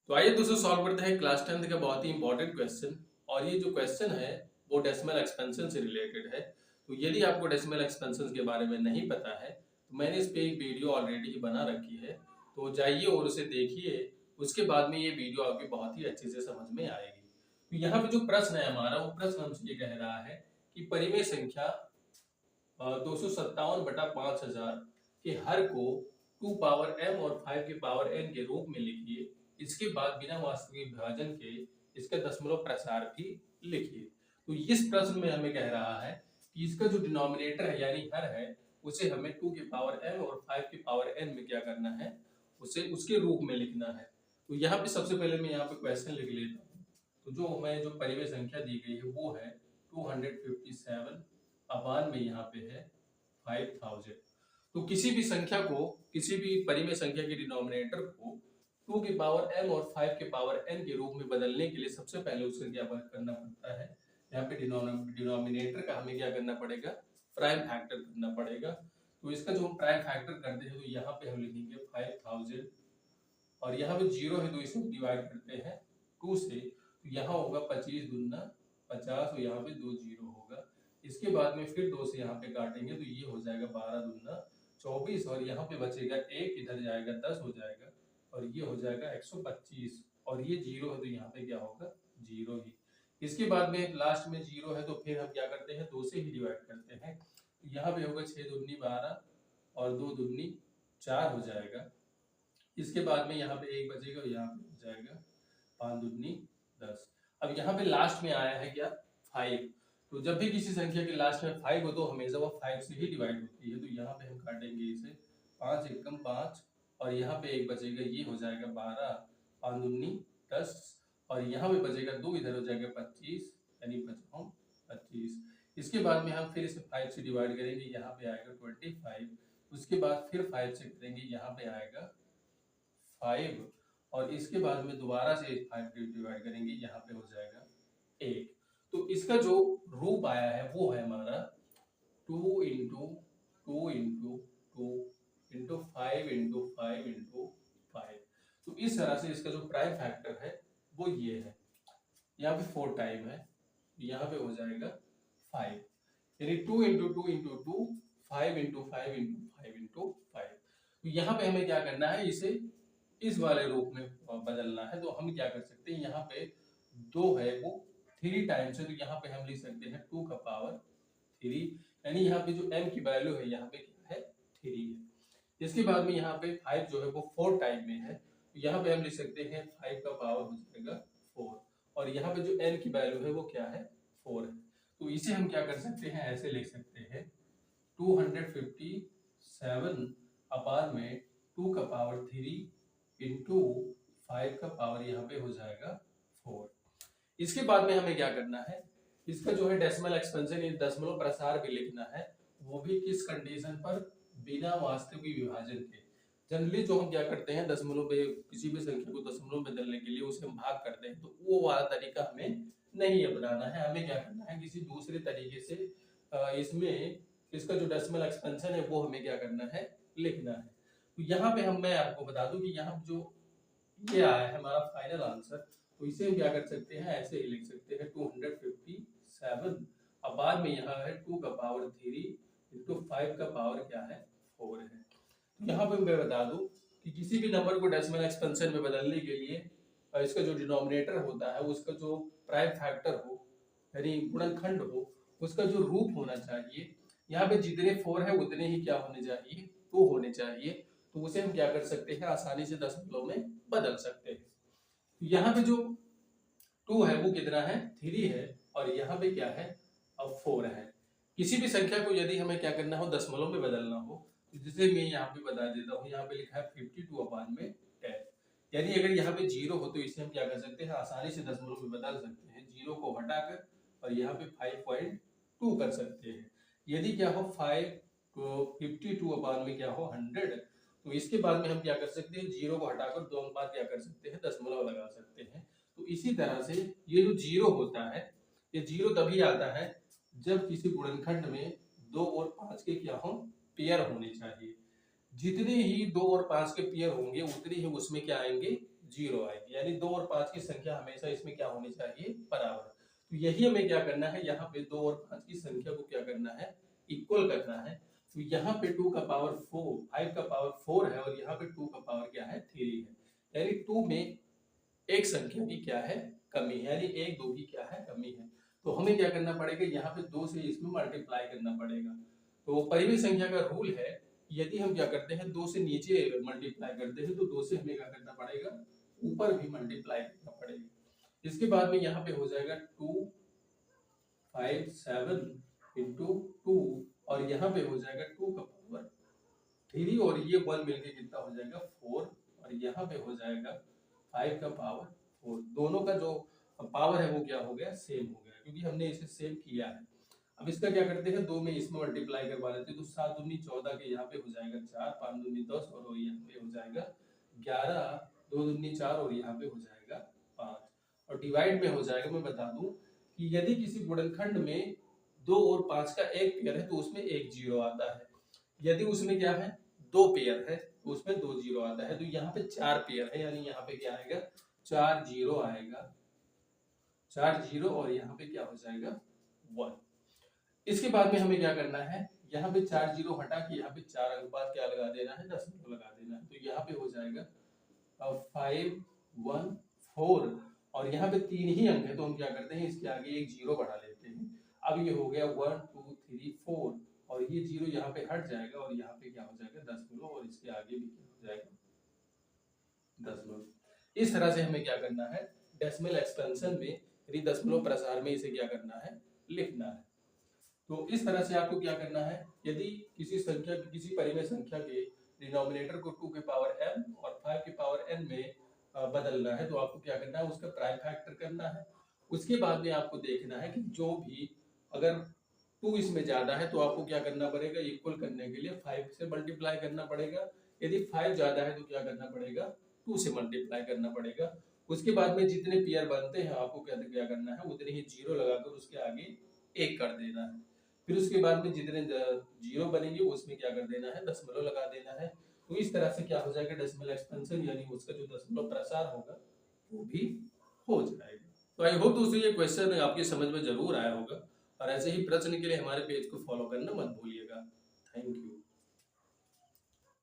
तो आइए दोस्तों सॉल्व करते हैं क्लास 10th का बहुत ही इंपॉर्टेंट क्वेश्चन। और ये जो क्वेश्चन है वो डेसिमल एक्सपेंशन से रिलेटेड है। तो यदि आपको डेसिमल एक्सपेंशन के बारे में नहीं पता है तो मैंने इस पे एक वीडियो ऑलरेडी बना रखी है, तो जाइए और उसे देखिए। उसके बाद में ये वीडियो आपकी बहुत ही अच्छे से समझ में आएगी। तो यहाँ पे जो प्रश्न है हमारा, वो प्रश्न हमसे ये कह रहा है कि परिमेय संख्या 257/5000 के हर को 2 पावर m और 5 के पावर n के रूप में लिखिए। इसके बाद बिना वास्तविक विभाजन के इसका दशमलव प्रसार भी लिखिए। तो इस प्रश्न में हमें कह रहा है कि इसका जो डिनोमिनेटर है यानी हर है, उसे हमें 2 के पावर m और 5 के पावर n में क्या करना है, उसे उसके रूप में लिखना है। तो यहाँ पे सबसे पहले मैं यहाँ पे क्वेश्चन लिख लेता हूँ। तो जो हमें जो परिमेय संख्या दी गई है वो है 257 अपान में यहाँ पे है 5000। तो किसी भी संख्या को, किसी भी परिमेय संख्या के डिनोमिनेटर को 2 के पावर m और 5 के पावर n के रूप में बदलने के लिए सबसे पहले उसे क्या करना पड़ता है, यहाँ पे डिनोमिनेटर का हमें क्या करना पड़ेगा, प्राइम फैक्टर करना पड़ेगा। तो इसका जो हम प्राइम फैक्टर करते हैं तो यहाँ पे हम लिखेंगे 5000 और यहाँ पे 0 है तो इसे डिवाइड करते हैं 2 से। तो यहाँ होगा 25 दूना 50 और यहाँ पे 2 0 होगा। इसके बाद में फिर 2 से यहाँ पे काटेंगे तो ये हो जाएगा 12 दूना 24 और यहाँ पे बचेगा 1, इधर जाएगा 10 हो जाएगा और ये हो जाएगा 125 और ये 0 है तो यहाँ पे क्या होगा, 0 ही। इसके बाद में लास्ट में 0 है तो फिर हम क्या करते हैं, 2 से ही डिवाइड करते हैं। तो यहाँ पे होगा 6 दूनी 12 और 2 दूनी 4 हो जाएगा। इसके बाद में यहाँ पे 1 बचेगा और यहाँ पे हो जाएगा 5 दूनी 10। अब यहाँ पे लास्ट में आया है क्या, 5। तो जब भी किसी संख्या के लास्ट में 5 हो तो हमेशा वो 5 से ही डिवाइड होती है। तो यहाँ पे हम काटेंगे इसे 5 एकम 5 और यहाँ पे 1 बचेगा, ये हो जाएगा 12, 5 दूनी 10 और यहाँ पे बचेगा 2, इधर हो जाएगा 25 यानी 25। इसके बाद में हम फिर इसे 5 से डिवाइड करेंगे, यहाँ पे आएगा 25। उसके बाद फिर 5 से करेंगे, यहाँ पे आएगा 5 और इसके बाद में दोबारा से 5 डिवाइड करेंगे, यहाँ पे हो जाएगा 1। तो इसका जो रूप आया है वो है हमारा 2 into 2 into 2 into 5 into 5 into 5। तो इस तरह से इसका जो प्राइम फैक्टर है वो ये है। यहाँ पे 4 टाइम है, यहाँ पे हो जाएगा 5 यानी 2 into 2 into 2 5 into 5 into 5 into 5। तो यहाँ पे हमें क्या करना है, इसे इस वाले रूप में बदलना है। तो हम क्या कर सकते हैं, यहाँ पे 2 है वो 3 टाइम्स है तो यहाँ पे हम लिख सकते हैं 2 का पावर 3 यानी यहाँ पे जो m की वैल्यू है यहाँ पे क्या है, 3 है। इसके बाद में यहाँ पे 5 जो है वो 4 टाइम में है तो यहाँ पे हम लिख सकते हैं 5 का पावर हो जाएगा 4 और यहाँ पे जो n की वैल्यू है वो क्या है, 4 है। तो इसे हम क्या कर सकते हैं, ऐसे लिख सकते हैं 257 अपान में 2 का पावर 3 इंटू 5 का पावर यहाँ पे हो जाएगा 4। इसके बाद में हमें क्या करना है, इसका जो है डेसिमल एक्सपेंशन या दशमलव प्रसार भी लिखना है, वो भी किस कंडीशन पर, बिना वास्तविक विभाजन के। जनरली जो हम क्या करते हैं, दशमलव पे किसी भी संख्या को दशमलव में बदलने के लिए उसे हम भाग करते हैं, तो वो वाला तरीका हमें नहीं अपनाना है। हमें क्या करना है, किसी दूसरे तरीके से इसमें इसका जो डेसिमल एक्सपेंशन है वो हमें क्या करना है, लिखना है। तो यहाँ पे मैं आपको बता दूं कि यहाँ जो ये आया है हमारा फाइनल आंसर, तो इसे हम क्या कर सकते हैं, ऐसे ही लिख सकते हैं 257 अब बाद में यहाँ है 2 का पावर 3 इंटू 5 का पावर क्या है, 4 है। तो यहाँ पे मैं बता दूं कि किसी भी नंबर को डेसिमल एक्सपेंशन में बदलने के लिए इसका जो डिनोमिनेटर होता है उसका जो प्राइम फैक्टर हो यानी गुणनखंड हो, उसका जो रूप होना चाहिए, यहाँ पे जितने 4 है उतने ही क्या होने चाहिए, 2 होने चाहिए। तो उसे हम क्या कर सकते हैं, आसानी से दशमलव में बदल सकते हैं। यहाँ पे जो 2 है वो कितना है, 3 है और यहाँ पे क्या है, अब 4 है। किसी भी संख्या को यदि हमें क्या करना हो, दशमलव में बदलना हो, तो जिसे मैं यहाँ पे बता देता हूँ, यहाँ पे लिखा है 52 अपान में 10। यानी अगर यहाँ पे 0 हो तो इसे हम क्या कर सकते हैं, आसानी से दशमलव में बदल सकते हैं, 0 को हटाकर और यहाँ पे 5.2 कर सकते हैं। यदि क्या हो 5 को 52 अपान में क्या हो 100, तो इसके बाद में हम क्या कर सकते हैं, 0 को हटाकर 2 अंक बाद क्या कर सकते हैं, दशमलव लगा सकते हैं। तो इसी तरह से ये जो 0 होता है, ये 0 तभी आता है जब किसी गुणनखंड में 2 और 5 के क्या हो, पेयर होने चाहिए। जितने ही 2 और 5 के पेयर होंगे उतने ही उसमें क्या आएंगे, 0 आएगी, यानी 2 और 5 की संख्या हमेशा इसमें क्या होनी चाहिए, बराबर। तो यही हमें क्या करना है, यहाँ पे 2 और 5 की संख्या को क्या करना है, इक्वल करना है। तो यहाँ पे 2 का पावर 4, 5 का पावर 4 है और यहाँ पे 2 का पावर क्या है, 3 है, यानी 2 में एक संख्या की क्या है, कमी है, यानी 1 2 की क्या है, कमी है। तो हमें क्या करना पड़ेगा, यहाँ पे 2 से इसमें मल्टीप्लाई करना पड़ेगा। तो परिमेय संख्या का रूल है, यदि हम क्या करते हैं 2 से नीचे मल्टीप्लाई करते हैं तो 2 से हमें क्या करना पड़ेगा, ऊपर भी मल्टीप्लाई करना पड़ेगा। इसके बाद में यहाँ पे हो जाएगा 2 5 7 इंटू 2 और यहाँ पे हो जाएगा 2 का पावर 3 और ये 1 मिलके कितना हो जाएगा 4 और यहाँ पे हो जाएगा 5 का पावर 4। दोनों का जो पावर है वो क्या हो गया, सेम हो गया, क्योंकि हमने इसे सेम किया है। अब इसका क्या करते हैं, 2 में इसमें मल्टीप्लाई करवा लेते हैं, तो 7 दूनी 14 के यहाँ पे हो जाएगा 4, 5 दूनी 10 और यहाँ पे हो जाएगा 11, 2 दूनी 4 और यहाँ पे हो जाएगा 5। और डिवाइड में हो जाएगा, मैं बता दूं कि यदि किसी गुणनखंड में 2 और 5 का एक पेयर है तो उसमें एक जीरो आता है, यदि उसमें क्या है 2 पेयर है तो उसमें 2 जीरो आता है। तो यहाँ पे 4 पेयर है, यानी यहाँ पे क्या आएगा, 4 जीरो आएगा, 4 जीरो और यहाँ पे क्या हो जाएगा 1। इसके बाद में हमें क्या करना है, यहाँ पे 4 जीरो हटा के यहाँ पे 4 अंक बाद क्या लगा देना है, दशमलव लगा देना है। तो यहाँ पे हो जाएगा 5 1 4 और यहाँ पे 3 ही अंक है, तो हम क्या करते हैं इसके आगे एक जीरो बढ़ा लेते हैं। अब ये हो गया 1 2 3 4 और ये जीरो यहाँ पे हट जाएगा और यहाँ पे क्या हो जाएगा दशमलव और इसके आगे भी क्या हो जाएगा दशमलव। इस तरह से हमें क्या करना है, डेसिमल एक्सपेंशन में यानी दशमलव प्रसार में इसे क्या करना है, लिखना है। तो इस तरह से आपको क्या करना है, यदि किसी संख्या किसी परिमेय संख्या के डिनोमिनेटर को 2 के पावर m और 5 के पावर n में बदलना है तो आपको क्या करना है, उसका प्राइम फैक्टर करना है। उसके बाद में आपको देखना है कि जो भी अगर 2 इसमें ज्यादा है तो आपको क्या करना पड़ेगा, इक्वल करने के लिए 5 से मल्टीप्लाई करना पड़ेगा। यदि 5 ज्यादा है तो क्या करना पड़ेगा, 2 से मल्टीप्लाई करना पड़ेगा। उसके बाद में जितने पेयर बनते हैं आपको क्या करना है, उतने ही जीरो लगाकर उसके आगे 1 कर देना है। फिर उसके बाद में जितने जीरो बनेंगे उसमें क्या कर देना है, दशमलव लगा देना है। तो इस तरह से क्या हो जाएगा, डेसिमल एक्सपेंशन यानी उसका जो दशमलव प्रसार होगा वो भी हो जाएगा। तो आई होप दोस्तों ये क्वेश्चन आपकी समझ में जरूर आया होगा और ऐसे ही प्रश्न के लिए हमारे पेज को फॉलो करना मत भूलिएगा। Thank you.